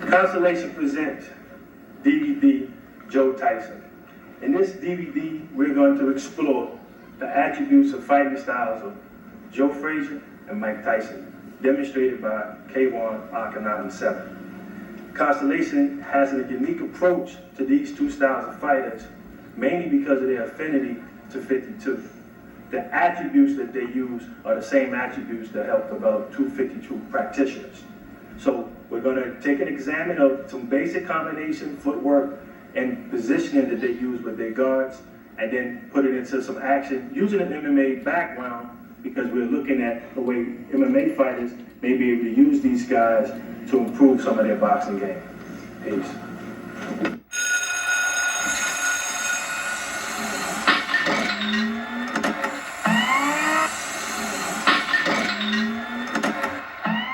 Constellation presents DVD Joe Tyson. In this DVD, we're going to explore the attributes of fighting styles of Joe Frazier and Mike Tyson, demonstrated by K1 Akhenaten 7. Constellation has a unique approach to these two styles of fighters, mainly because of their affinity to 52. The attributes that they use are the same attributes that help develop two 52 practitioners. So we're going to take an examine of some basic combination, footwork, and positioning that they use with their guards, and then put it into some action using an MMA background, because we're looking at the way MMA fighters may be able to use these guys to improve some of their boxing game. Peace.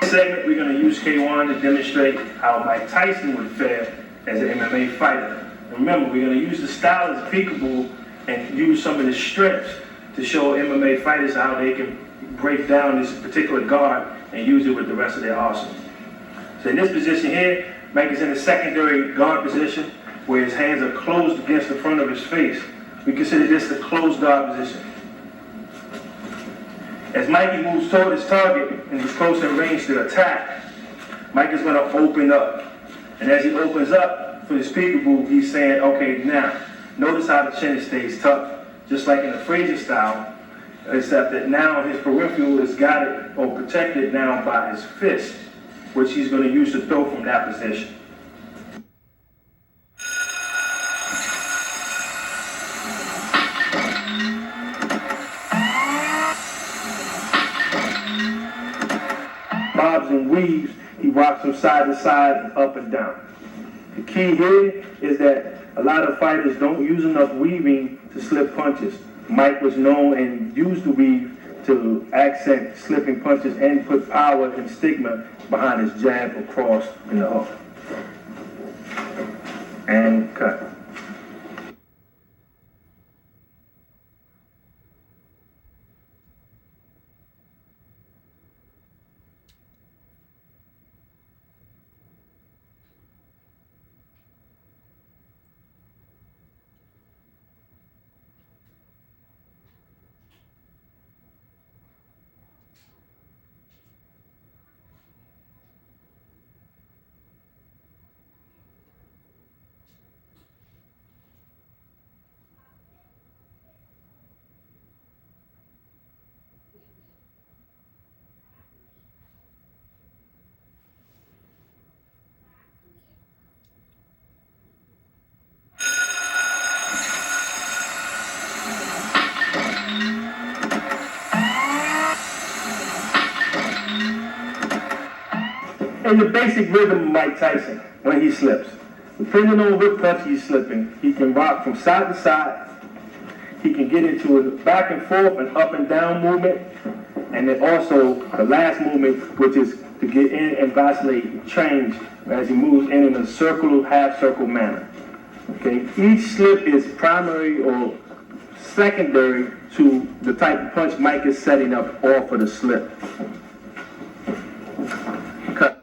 Segment, we're going to use K1 to demonstrate how Mike Tyson would fare as an MMA fighter. Remember, we're going to use the style as peekaboo and use some of the strengths to show MMA fighters how they can break down this particular guard and use it with the rest of their arsenal. So in this position here, Mike is in a secondary guard position where his hands are closed against the front of his face. We consider this the closed guard position. As Mikey moves toward his target and he's close in range to attack, Mike is going to open up. And as he opens up for his peekaboo, he's saying, okay, now, notice how the chin stays tucked, just like in the Frazier style, except that now his peripheral is guided or protected now by his fist, which he's going to use to throw from that position. Bobs and weaves, he rocks from side to side and up and down. The key here is that a lot of fighters don't use enough weaving to slip punches. Mike was known and used the weave to accent slipping punches and put power and stigma behind his jab across in the hook. And cut. In the basic rhythm of Mike Tyson, when he slips, depending on what punch he's slipping, he can rock from side to side. He can get into a back and forth and up and down movement. And then also the last movement, which is to get in and vacillate, change as he moves in a circle, half circle manner. Okay, each slip is primary or secondary to the type of punch Mike is setting up off of the slip. Cut.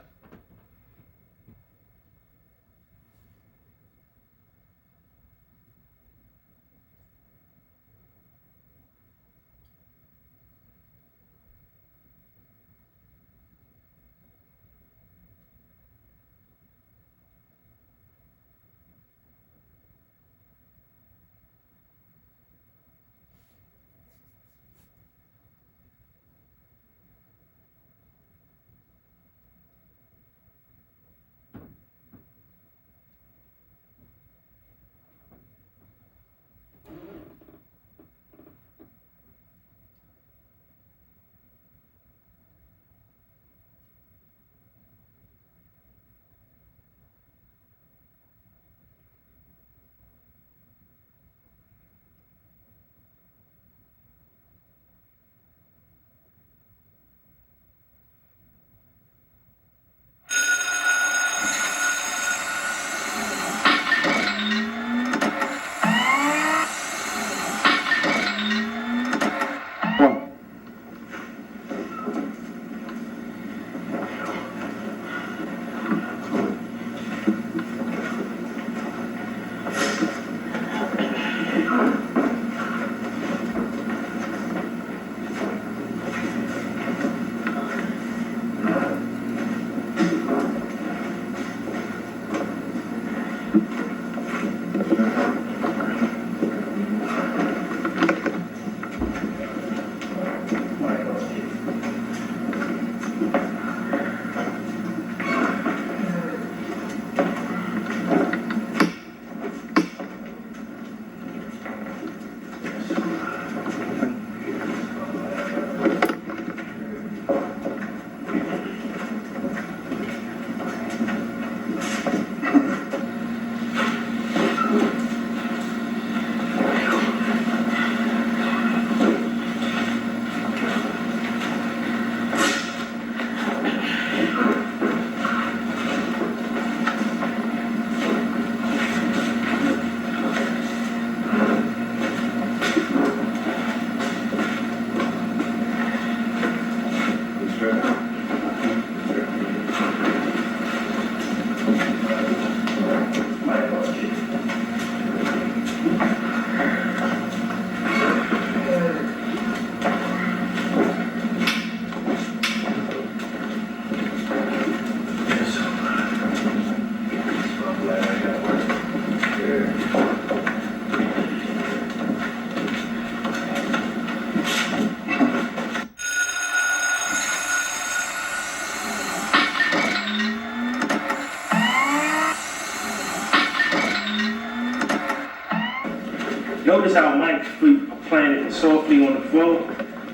Notice how Mike's feet are planted softly on the floor,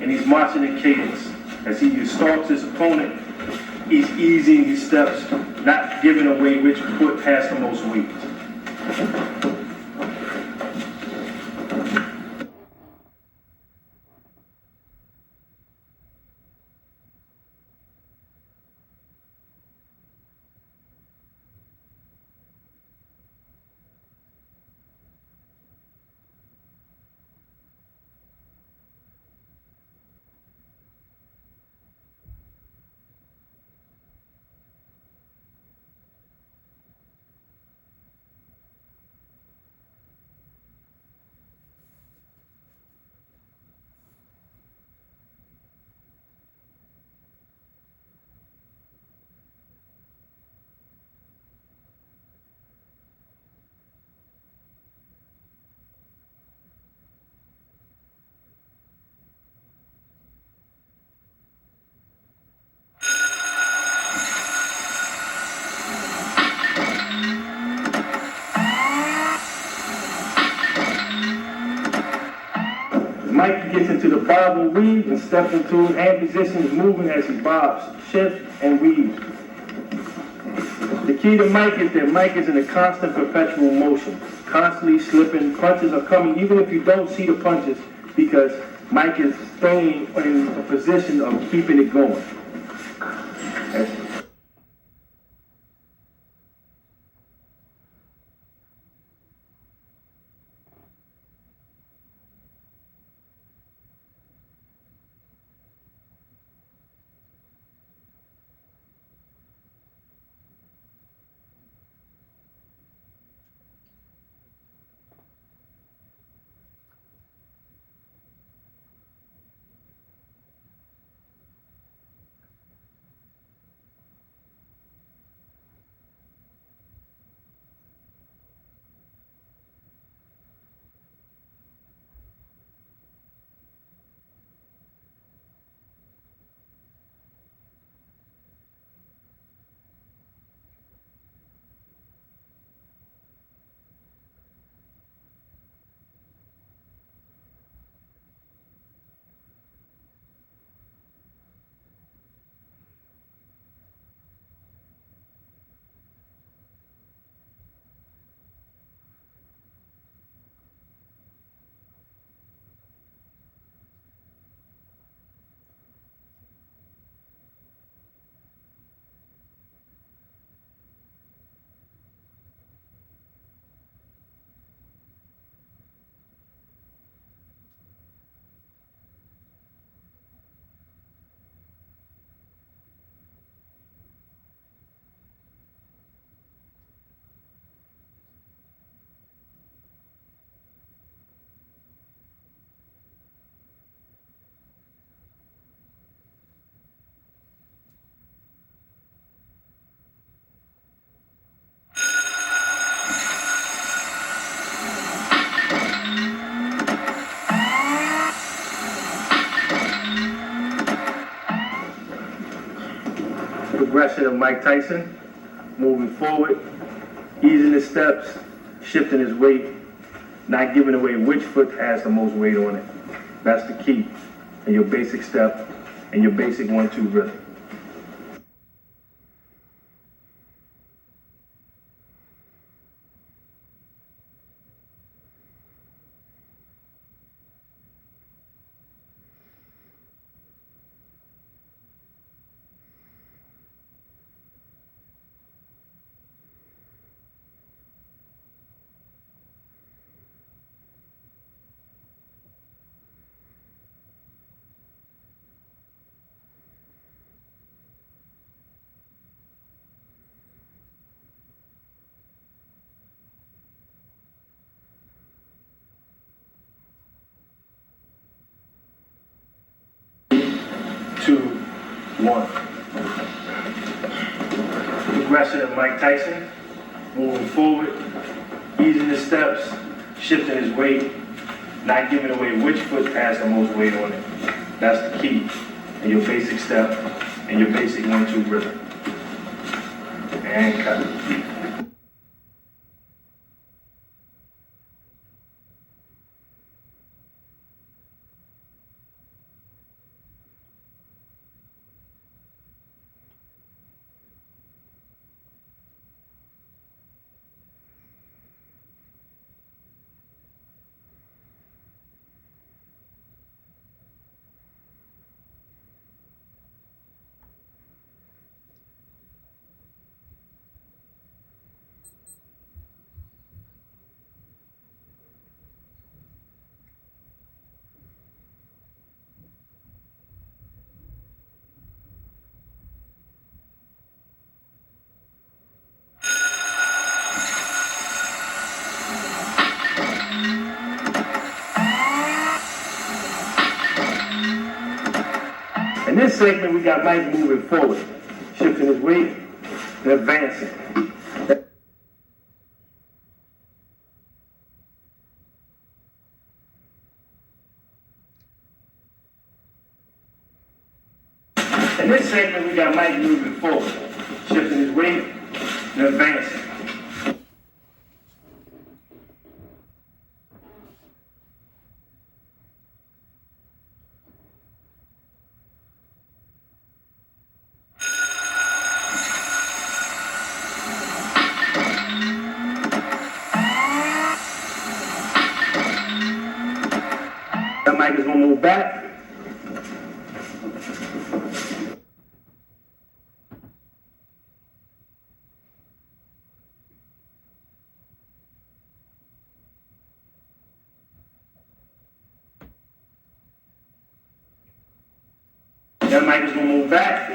and he's marching in cadence. As he stalks his opponent, he's easing his steps, not giving away which foot has the most weight. Mike gets into the bob and weave and steps into it, hand position is moving as he bobs, shifts, and weaves. The key to Mike is that Mike is in a constant perpetual motion, constantly slipping. Punches are coming even if you don't see the punches because Mike is staying in a position of keeping it going. Progression of Mike Tyson, moving forward, easing his steps, shifting his weight, not giving away which foot has the most weight on it. That's the key in your basic step and your basic 1-2 rhythm. Two, one. Progression of Mike Tyson, moving forward, easing his steps, shifting his weight, not giving away which foot has the most weight on it. That's the key in your basic step and your basic 1-2 rhythm. And cut. In this segment, we got Mike moving forward, shifting his weight and advancing. In this segment, we got Mike moving forward, shifting his weight and advancing. That Mike is going to move back. That Mike is going to move back.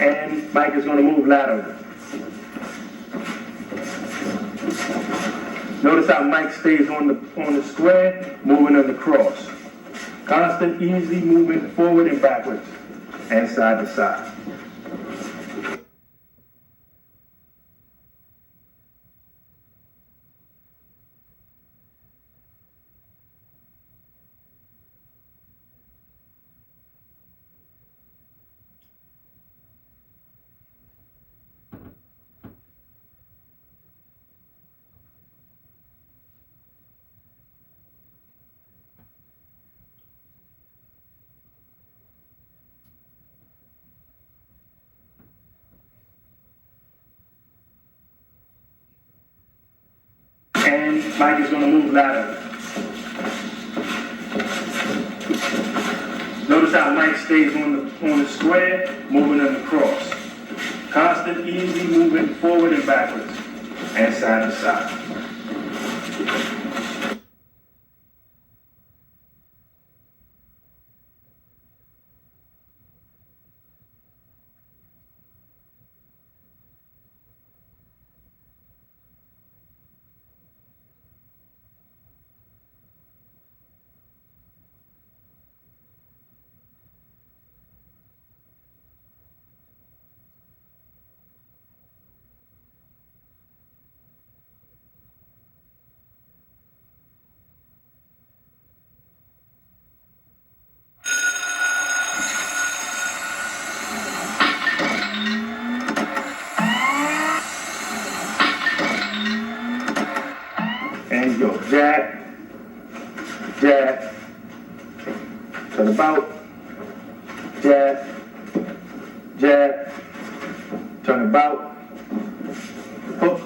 And Mike is going to move laterally. Notice how Mike stays on the square, moving on the cross. Constant, easy movement forward and backwards, and side to side. And Mike is going to move laterally. Notice how Mike stays on the square, moving on the cross. Constant, easy movement forward and backwards, and side to side. And go jab, jab, turn about, jab, jab, turn about, hook.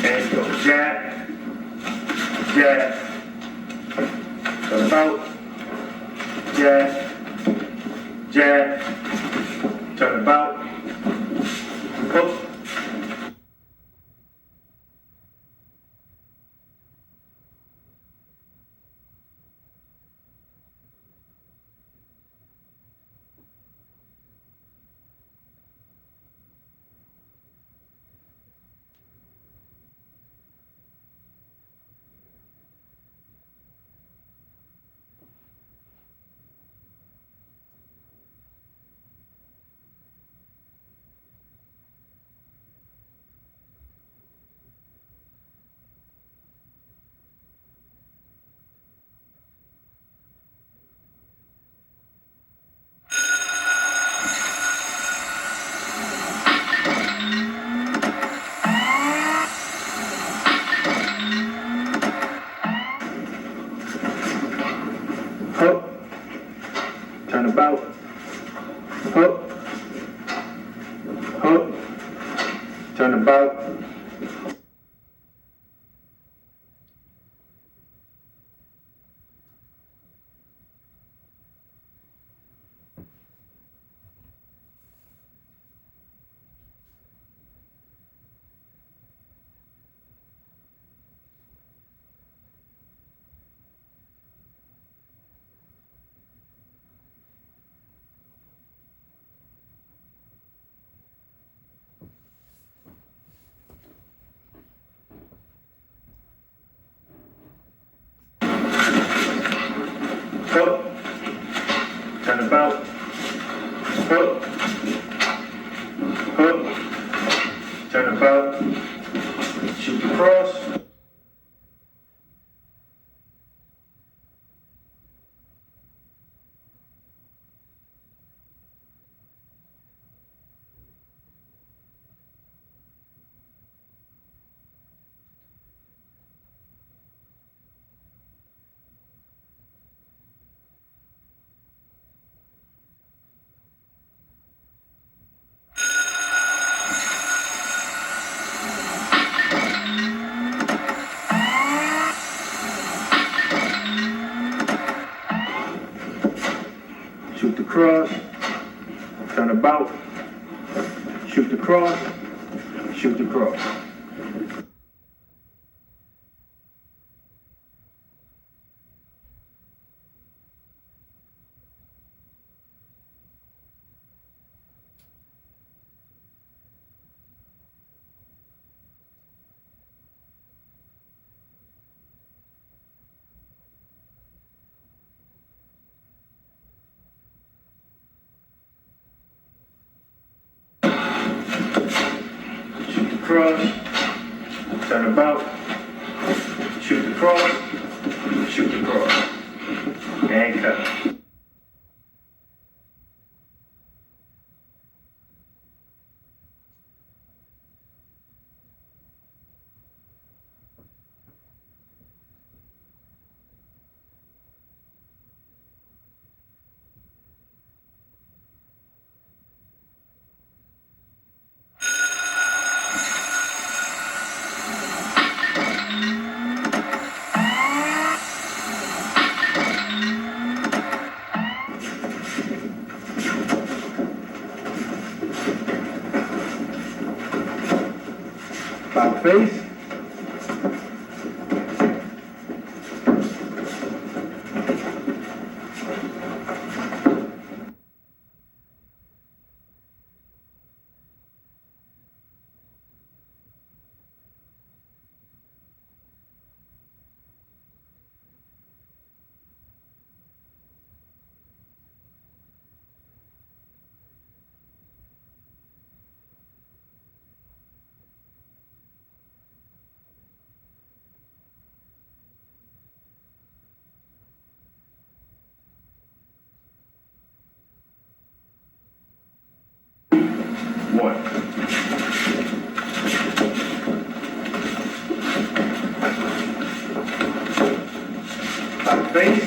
And go jab, jab, turn about, jab, jab, turn about, hook. turn about, hook, hook, turn about. Hook, turn about, hook, hook, turn about, shoot across. Shoot the cross, turn about, shoot the cross, shoot the cross. Shoot the cross, turn about, shoot the cross, shoot the cross, and cut. About face. One. About face.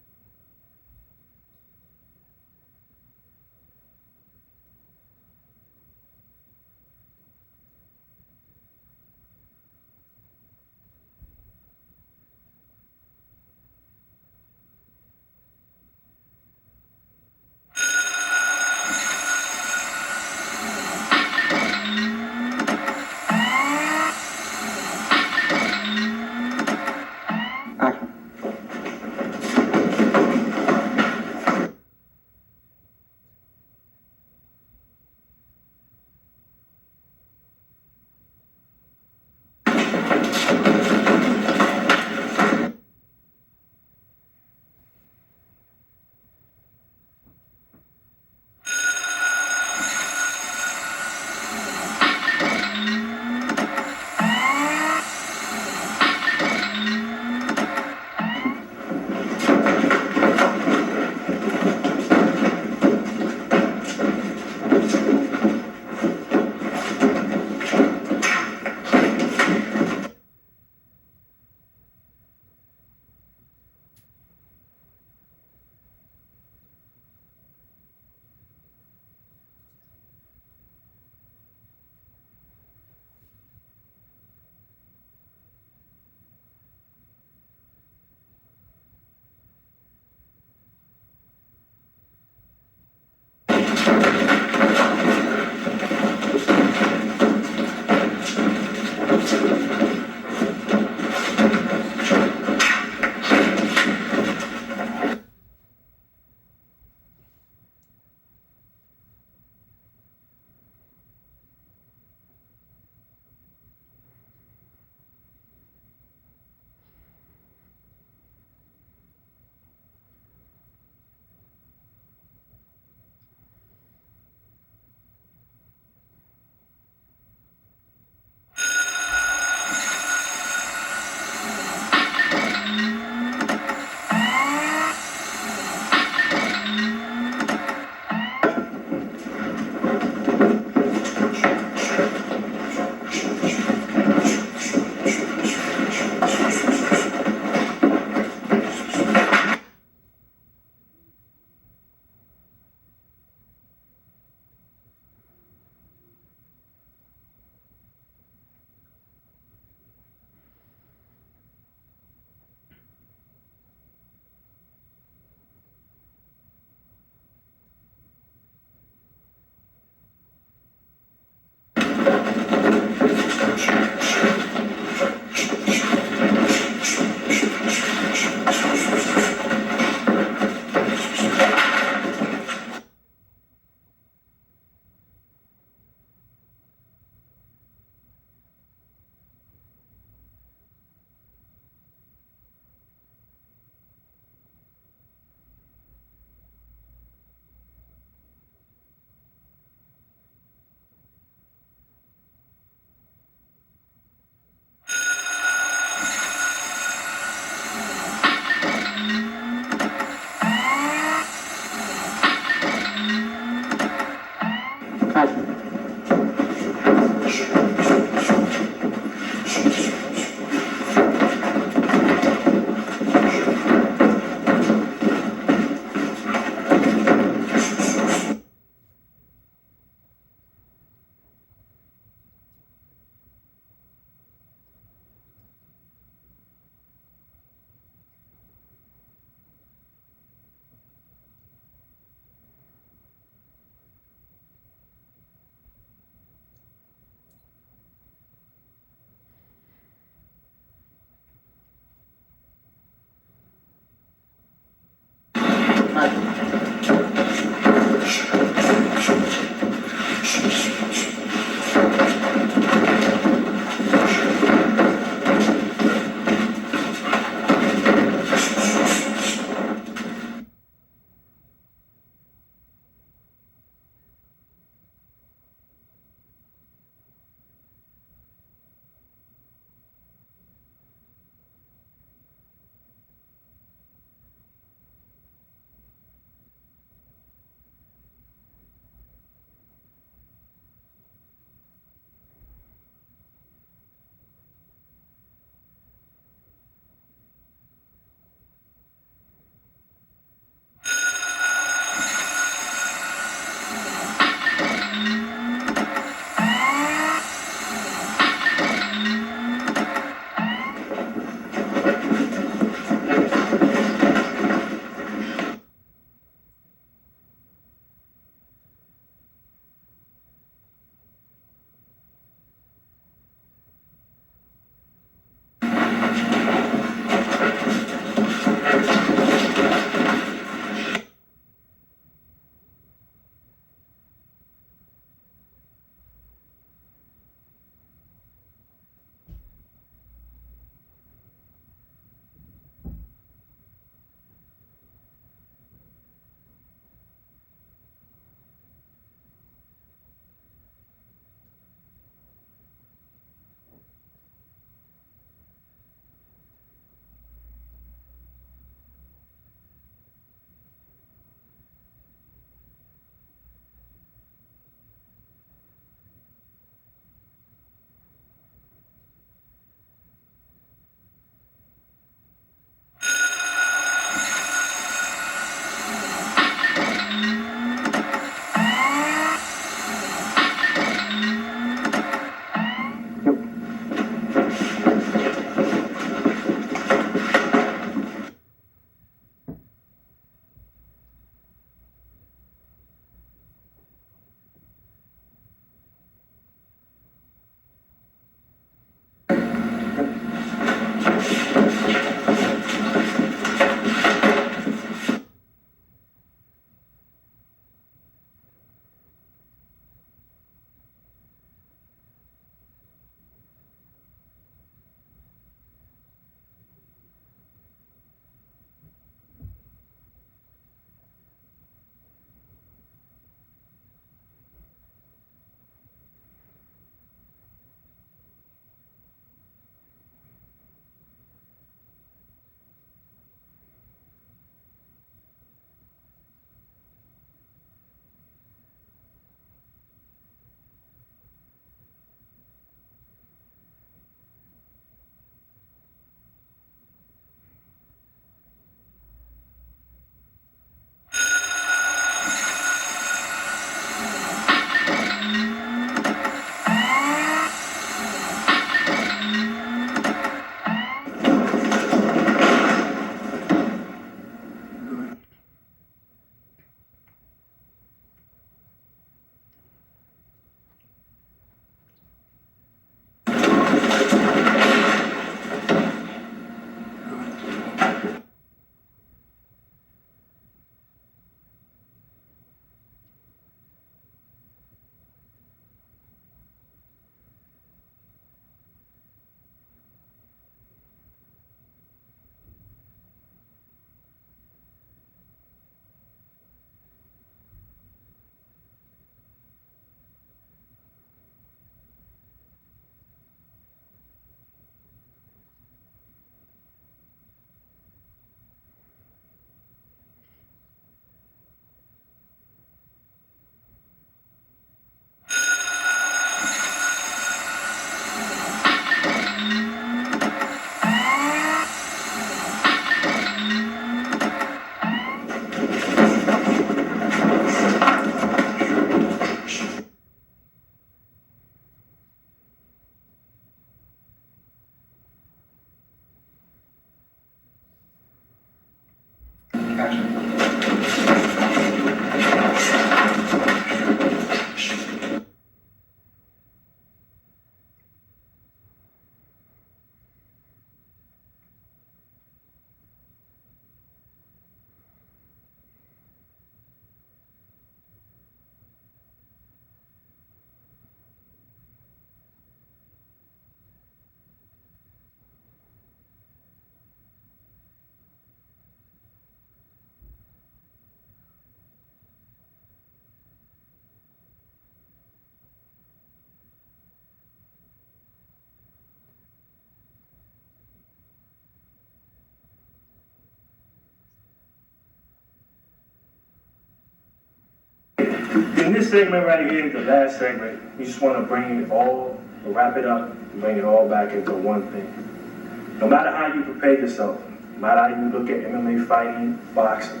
In this segment right here, the last segment, we just want to bring it all, wrap it up, and bring it all back into one thing. No matter how you prepare yourself, no matter how you look at MMA fighting, boxing,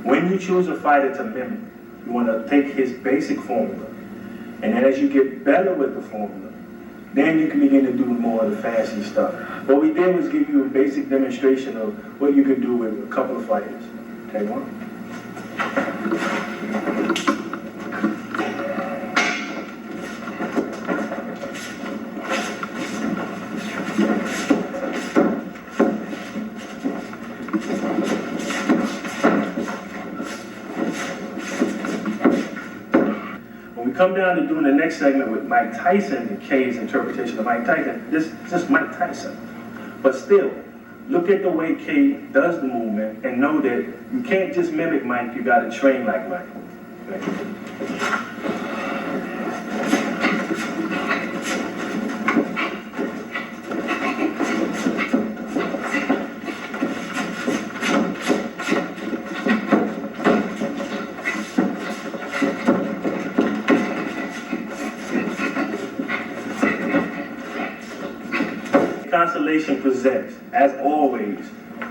when you choose a fighter to mimic, you want to take his basic formula, and then as you get better with the formula, then you can begin to do more of the fancy stuff. What we did was give you a basic demonstration of what you can do with a couple of fighters. Okay, one. Come down to doing the next segment with Mike Tyson and Kay's interpretation of Mike Tyson. This is just Mike Tyson. But still, look at the way Kay does the movement and know that you can't just mimic Mike, you gotta train like Mike. Okay? Constellation presents, as always,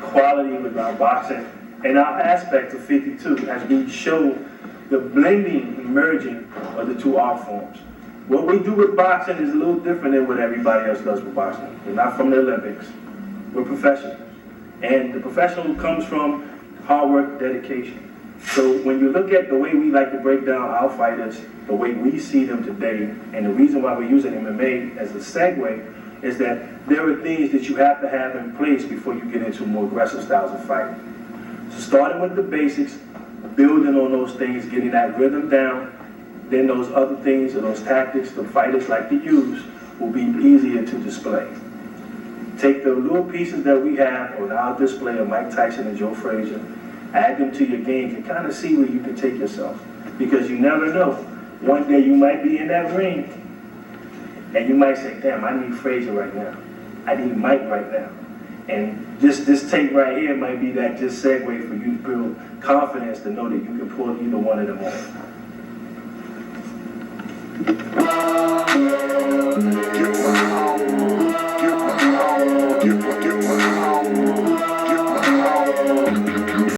quality with our boxing and our aspect of 52 as we show the blending and merging of the two art forms. What we do with boxing is a little different than what everybody else does with boxing. We're not from the Olympics. We're professionals. And the professional comes from hard work, dedication. So when you look at the way we like to break down our fighters, the way we see them today, and the reason why we're using MMA as a segue, is that there are things that you have to have in place before you get into more aggressive styles of fighting. So starting with the basics, building on those things, getting that rhythm down, then those other things or those tactics the fighters like to use will be easier to display. Take the little pieces that we have on our display of Mike Tyson and Joe Frazier, add them to your game to kind of see where you can take yourself. Because you never know. One day you might be in that ring, and you might say, damn, I need Frazier right now. I need Mike right now. And this tape right here might be that just segue for you to build confidence to know that you can pull either one of them off.